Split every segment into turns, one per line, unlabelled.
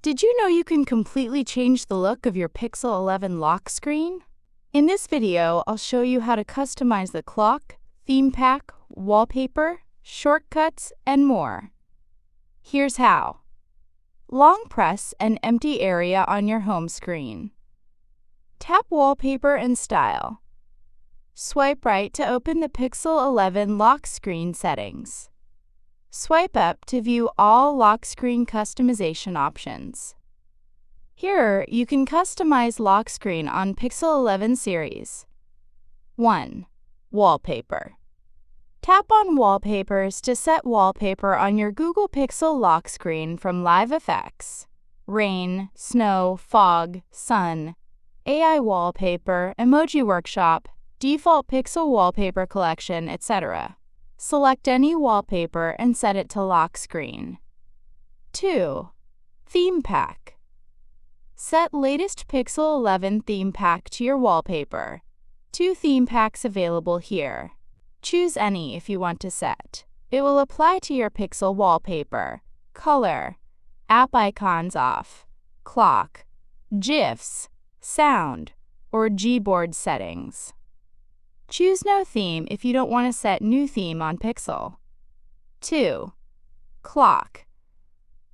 Did you know you can completely change the look of your Pixel 11 lock screen? In this video, I'll show you how to customize the clock, theme pack, wallpaper, shortcuts, and more. Here's how. Long press an empty area on your home screen. Tap Wallpaper and Style. Swipe right to open the Pixel 11 lock screen settings. Swipe up to view all lock screen customization options. Here, you can customize lock screen on Pixel 11 series. 1. Wallpaper. Tap on Wallpapers to set wallpaper on your Google Pixel lock screen from live effects, rain, snow, fog, sun, AI wallpaper, emoji workshop, default Pixel wallpaper collection, etc. Select any wallpaper and set it to lock screen. 2. Theme pack. Set latest Pixel 11 theme pack to your wallpaper. 2 theme packs available here. Choose any if you want to set. It will apply to your Pixel wallpaper, color, app icons off, clock, GIFs, sound, or Gboard settings. Choose no theme if you don't want to set new theme on Pixel. 2. Clock.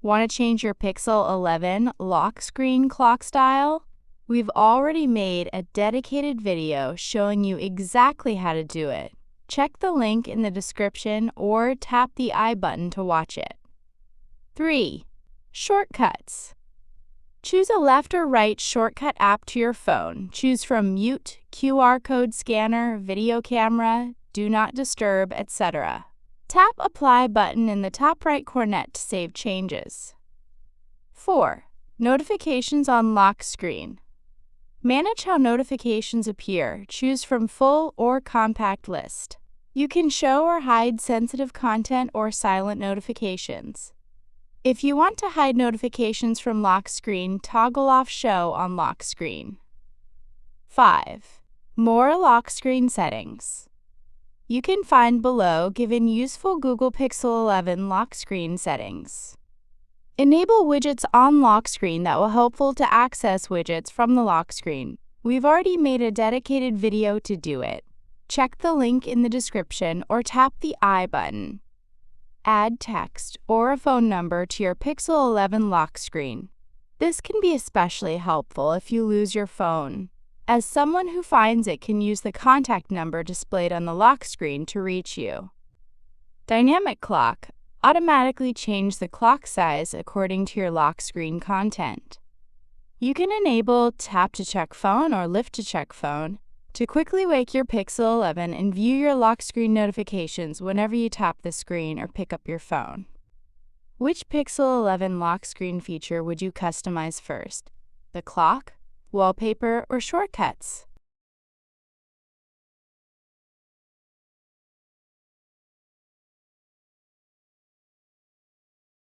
Want to change your Pixel 11 lock screen clock style? We've already made a dedicated video showing you exactly how to do it. Check the link in the description or tap the I button to watch it. 3. Shortcuts. Choose a left or right shortcut app to your phone. Choose from Mute, QR code scanner, video camera, Do Not Disturb, etc. Tap Apply button in the top right corner to save changes. 4. Notifications on lock screen. Manage how notifications appear. Choose from Full or Compact list. You can show or hide sensitive content or silent notifications. If you want to hide notifications from lock screen, toggle off Show on lock screen. 5. More lock screen settings. You can find below given useful Google Pixel 11 lock screen settings. Enable widgets on lock screen that will helpful to access widgets from the lock screen. We've already made a dedicated video to do it. Check the link in the description or tap the I button. Add text or a phone number to your Pixel 11 lock screen. This can be especially helpful if you lose your phone, as someone who finds it can use the contact number displayed on the lock screen to reach you. Dynamic clock. Automatically change the clock size according to your lock screen content. You can enable Tap to Check Phone or Lift to Check Phone to quickly wake your Pixel 11 and view your lock screen notifications whenever you tap the screen or pick up your phone. Which Pixel 11 lock screen feature would you customize first? The clock, wallpaper, or shortcuts?